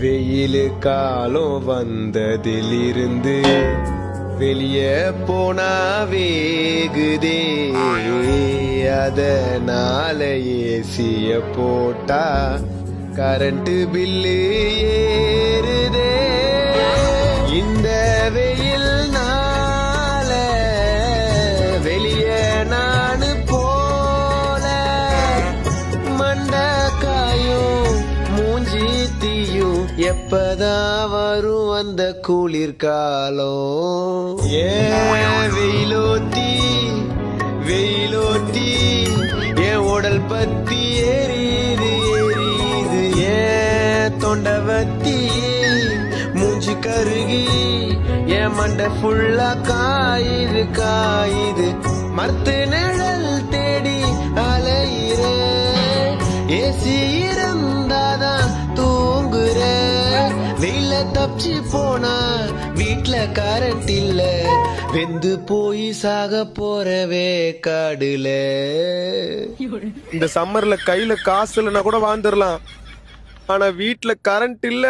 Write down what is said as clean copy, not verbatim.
வெயில் காலம் வந்ததிலிருந்து வெளியே போனா வேகுதே, அதனால ஏசிய போட்டா கரண்ட் பில்லு ஏறுதே. இந்த வெயில்னால வெளியே நானு போல மண்டக்காயும் மூஞ்சி தீயும் எப்பதான் வரும் அந்த குளிர்காலம். ஏன் வெயிலோத்தி வெயிலோத்தி என் உடல் பத்தி எரியுது எரியுது, ஏன் தொண்டவத்தி மூஞ்சி கருகி என் மண்டை ஃபுல்லா காயுது காயுது. மரத்து நிழல் தேடி அலையிற, ஏசி இருந்தாதான் தூங்குற. வெயில தப்பிச்சு போனா வீட்ல கரண்ட் இல்ல, வெந்து போய் சாக போறவே காடுல. இந்த சம்மர்ல கையில காசு இல்லைன்னா கூட வாழ்ந்துடலாம், ஆனா வீட்ல கரண்ட் இல்ல.